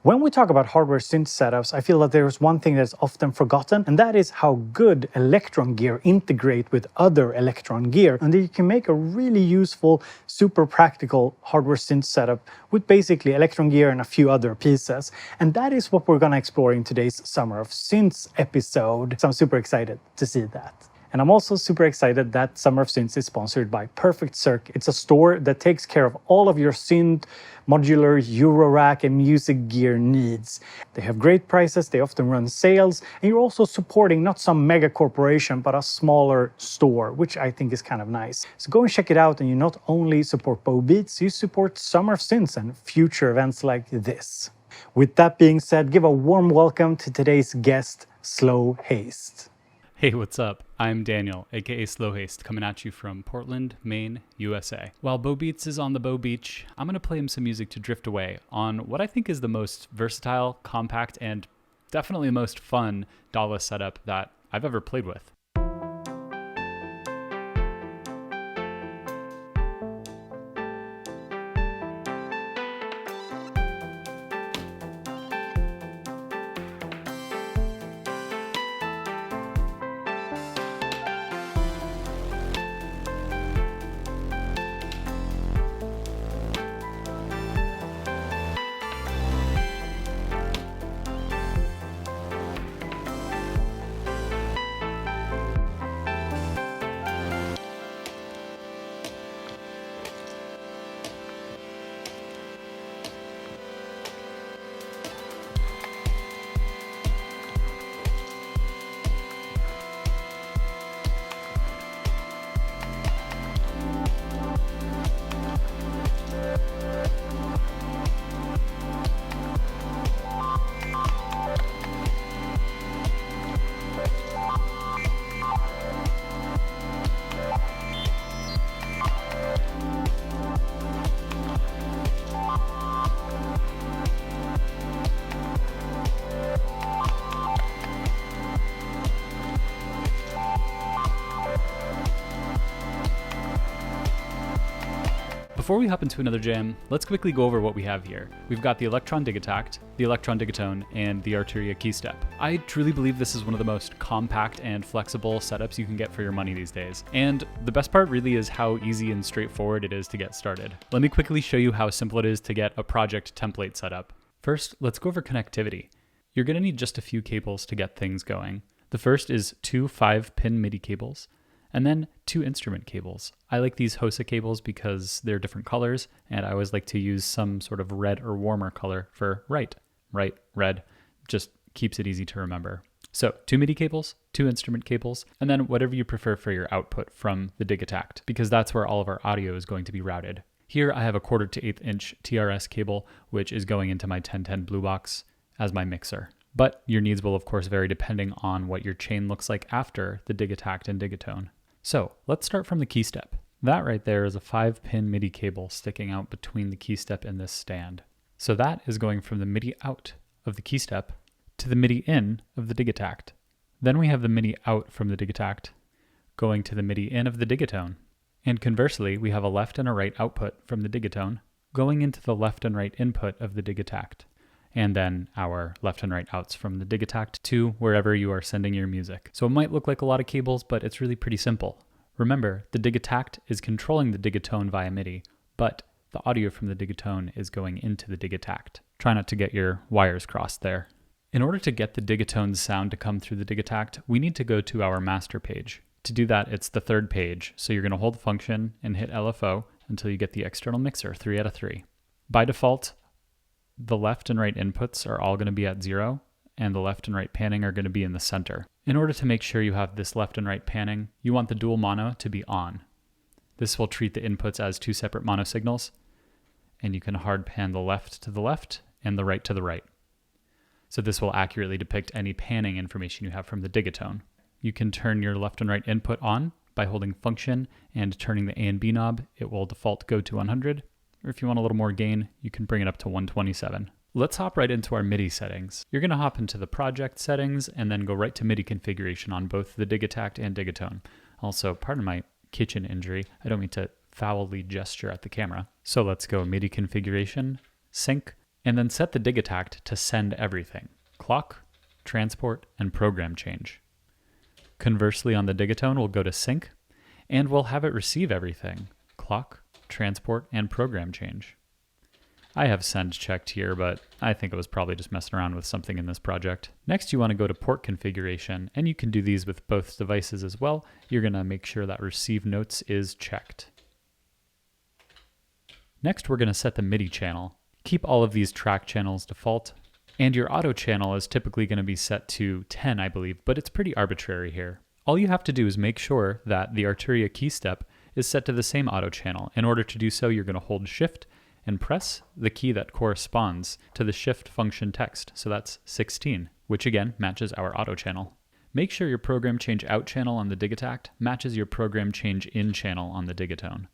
When we talk about hardware synth setups, I feel that there's one thing that's often forgotten, and that is how good Electron gear integrate with other Electron gear, and that you can make a really useful, super practical hardware synth setup with basically Electron gear and a few other pieces. And that is what we're going to explore in today's Summer of Synths episode. So I'm super excited to see that. And I'm also super excited that Summer of Synths is sponsored by Perfect Circ. It's a store that takes care of all of your synth, modular, Eurorack, and music gear needs. They have great prices, they often run sales, and you're also supporting not some mega corporation, but a smaller store, which I think is kind of nice. So go and check it out, and you not only support BoBeats, you support Summer of Synths and future events like this. With that being said, give a warm welcome to today's guest, Slow Haste. Hey, what's up? I'm Daniel, aka Slow Haste, coming at you from Portland, Maine, USA. While BoBeats is on the Bo Beach, I'm going to play him some music to drift away on what I think is the most versatile, compact, and definitely the most fun dawless setup that I've ever played with. Before we hop into another jam, let's quickly go over what we have here. We've got the Electron Digitact, the Electron Digatone, and the Arturia Keystep. I truly believe this is one of the most compact and flexible setups you can get for your money these days. And the best part really is how easy and straightforward it is to get started. Let me quickly show you how simple it is to get a project template set up. First, let's go over connectivity. You're going to need just a few cables to get things going. The first is two 5-pin MIDI cables, and then two instrument cables. I like these HOSA cables because they're different colors, and I always like to use some sort of red or warmer color for right, red. Just keeps it easy to remember. So 2 MIDI cables, 2 instrument cables, and then whatever you prefer for your output from the Digitact, because that's where all of our audio is going to be routed. Here I have a 1/4 to 1/8 inch TRS cable, which is going into my 1010 Blue Box as my mixer. But your needs will of course vary depending on what your chain looks like after the Digitact and Digatone. So let's start from the keystep. That right there is a 5-pin MIDI cable sticking out between the keystep and this stand. So that is going from the MIDI out of the keystep to the MIDI in of the Digitact. Then we have the MIDI out from the Digitact going to the MIDI in of the Digatone. And conversely, we have a left and a right output from the Digatone going into the left and right input of the Digitact. And then our left and right outs from the Digitact to wherever you are sending your music. So it might look like a lot of cables, but it's really pretty simple. Remember, the Digitact is controlling the Digatone via MIDI, but the audio from the Digatone is going into the Digitact. Try not to get your wires crossed there. In order to get the Digatone's sound to come through the Digitact, we need to go to our master page. To do that, it's the 3rd page, so you're going to hold the function and hit LFO until you get the external mixer, 3 out of 3. By default, the left and right inputs are all going to be at 0, and the left and right panning are going to be in the center. In order to make sure you have this left and right panning, you want the dual mono to be on. This will treat the inputs as 2 separate mono signals, and you can hard pan the left to the left and the right to the right. So this will accurately depict any panning information you have from the Digatone. You can turn your left and right input on by holding function and turning the A and B knob. It will default go to 100. Or if you want a little more gain, you can bring it up to 127. Let's hop right into our MIDI settings. You're going to hop into the project settings and then go right to MIDI configuration on both the Digitact and Digatone. Also, pardon my kitchen injury. I don't mean to foully gesture at the camera. So let's go MIDI configuration, sync, and then set the digitact to send everything: clock, transport, and program change. Conversely, on the digatone, we'll go to sync, and we'll have it receive everything: clock, transport, and program change. I have send checked here, but I think it was probably just messing around with something in this project. Next, you want to go to port configuration, and you can do these with both devices as well. You're going to make sure that receive notes is checked. Next, we're going to set the MIDI channel. Keep all of these track channels default, and your auto channel is typically going to be set to 10, I believe, but it's pretty arbitrary here. All you have to do is make sure that the Arturia key step is set to the same auto channel. In order to do so, you're going to hold Shift and press the key that corresponds to the shift function text. So that's 16, which again matches our auto channel. Make sure your program change out channel on the digitact matches your program change in channel on the digatone.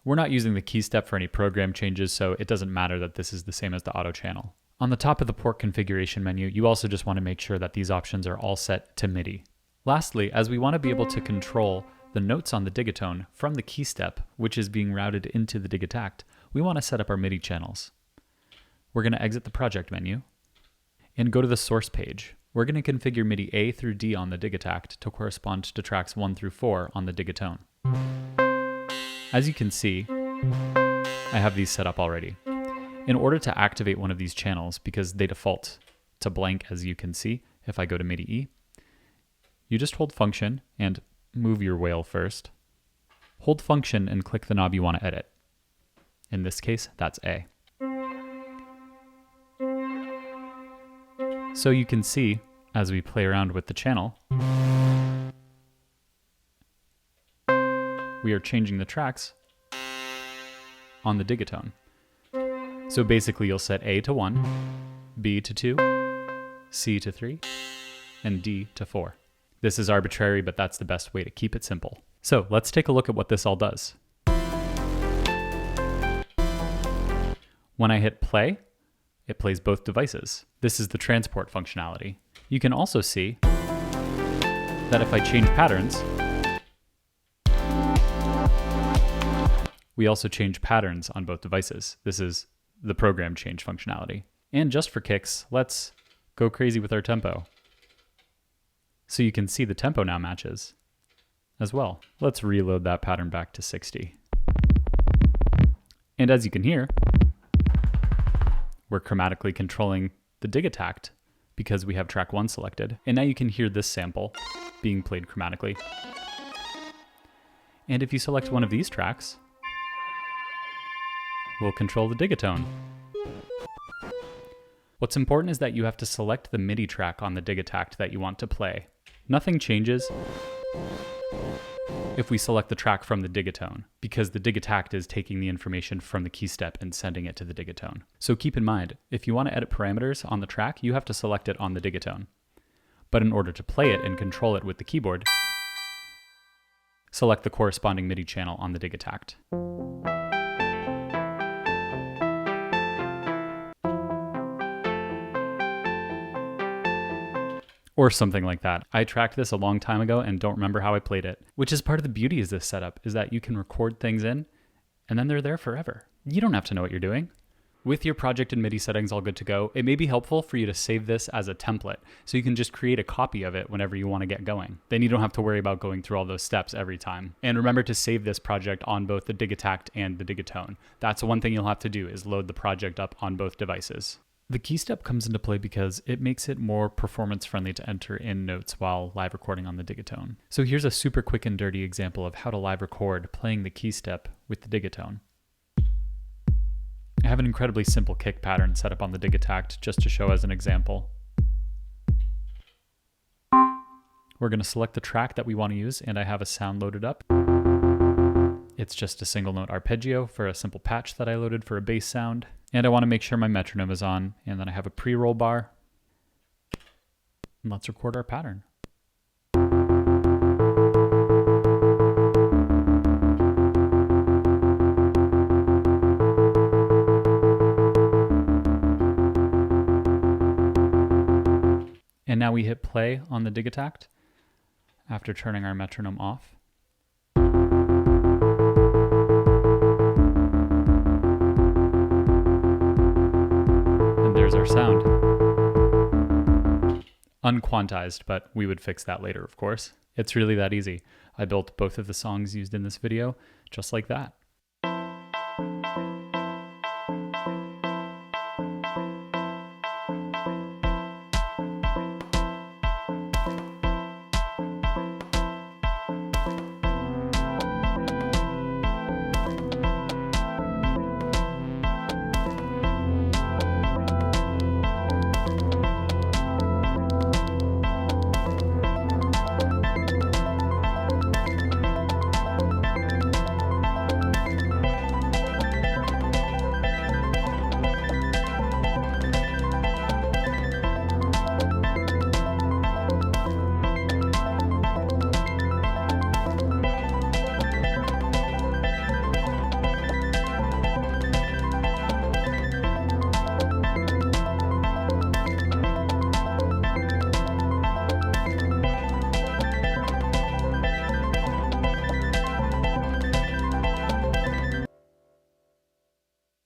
We're not using the key step for any program changes, so it doesn't matter that this is the same as the auto channel. On the top of the port configuration menu, you also just want to make sure that these options are all set to MIDI. Lastly, as we want to be able to control the notes on the digatone from the key step, which is being routed into the digitact, we want to set up our MIDI channels. We're going to exit the project menu and go to the source page. We're going to configure MIDI A through D on the digitact to correspond to tracks 1 through 4 on the digatone. As you can see, I have these set up already. In order to activate one of these channels, because they default to blank as you can see, if I go to MIDI E, you just hold function and move your whale first. Hold function and click the knob you want to edit. In this case, that's A. So you can see, as we play around with the channel, we are changing the tracks on the digatone. So basically you'll set A to 1, B to 2, C to 3, and D to 4. This is arbitrary, but that's the best way to keep it simple. So let's take a look at what this all does. When I hit play, it plays both devices. This is the transport functionality. You can also see that if I change patterns, we also change patterns on both devices. This is the program change functionality. And just for kicks, let's go crazy with our tempo. So you can see the tempo now matches as well. Let's reload that pattern back to 60. And as you can hear, we're chromatically controlling the digitact because we have track 1 selected. And now you can hear this sample being played chromatically. And if you select one of these tracks, we'll control the digatone. What's important is that you have to select the MIDI track on the digitact that you want to play. Nothing changes if we select the track from the digatone, because the digitact is taking the information from the key step and sending it to the digatone. So keep in mind, if you want to edit parameters on the track, you have to select it on the digatone. But in order to play it and control it with the keyboard, select the corresponding MIDI channel on the digitact. Or something like that. I tracked this a long time ago and don't remember how I played it, which is part of the beauty of this setup, is that you can record things in and then they're there forever. You don't have to know what you're doing. With your project and MIDI settings all good to go, it may be helpful for you to save this as a template, so you can just create a copy of it whenever you want to get going. Then you don't have to worry about going through all those steps every time. And remember to save this project on both the digitact and the digatone. That's one thing you'll have to do, is load the project up on both devices. The key step comes into play because it makes it more performance friendly to enter in notes while live recording on the digatone. So here's a super quick and dirty example of how to live record playing the key step with the digatone. I have an incredibly simple kick pattern set up on the digitact just to show as an example. We're going to select the track that we want to use, and I have a sound loaded up. It's just a single note arpeggio for a simple patch that I loaded for a bass sound. And I want to make sure my metronome is on, and then I have a pre-roll bar. And let's record our pattern. And now we hit play on the digitact after turning our metronome off. there's our sound. Unquantized, but we would fix that later, of course. It's really that easy. I built both of the songs used in this video just like that.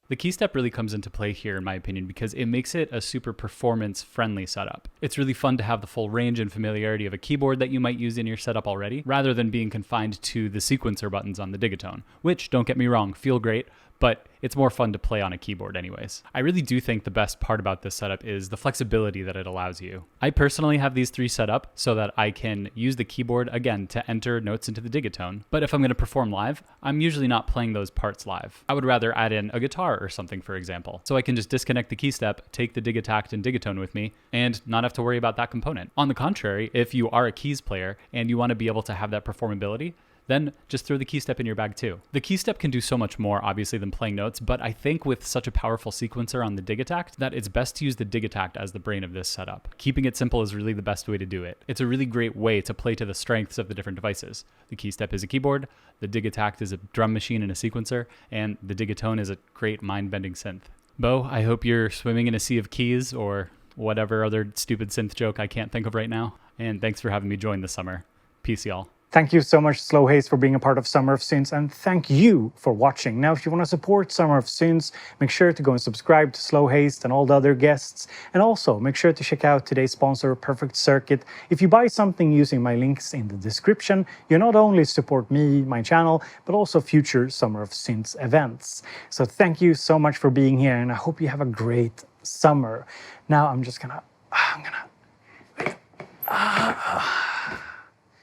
The key step really comes into play here, in my opinion, because it makes it a super performance-friendly setup. It's really fun to have the full range and familiarity of a keyboard that you might use in your setup already, rather than being confined to the sequencer buttons on the Digatone, which, don't get me wrong, feel great, but it's more fun to play on a keyboard anyways. I really do think the best part about this setup is the flexibility that it allows you. I personally have these three set up so that I can use the keyboard again to enter notes into the Digatone, but if I'm going to perform live, I'm usually not playing those parts live. I would rather add in a guitar or something, for example, so I can just disconnect the key step, take the Digitact and Digatone with me, and not have to worry about that component. On the contrary, if you are a keys player and you want to be able to have that performability, then just throw the key step in your bag too. The key step can do so much more, obviously, than playing notes, but I think with such a powerful sequencer on the Digitact that it's best to use the Digitact as the brain of this setup. Keeping it simple is really the best way to do it. It's a really great way to play to the strengths of the different devices. The key step is a keyboard, the Digitact is a drum machine and a sequencer, and the Digatone is a great mind-bending synth. Bo, I hope you're swimming in a sea of keys, or whatever other stupid synth joke I can't think of right now, and thanks for having me join this summer. Peace, y'all. Thank you so much, Slow Haste, for being a part of Summer of Synths, and thank you for watching. Now, if you want to support Summer of Synths, make sure to go and subscribe to Slow Haste and all the other guests, and also make sure to check out today's sponsor, Perfect Circuit. If you buy something using my links in the description, you not only support me, my channel, but also future Summer of Synths events. So thank you so much for being here, and I hope you have a great summer. Now, I'm gonna...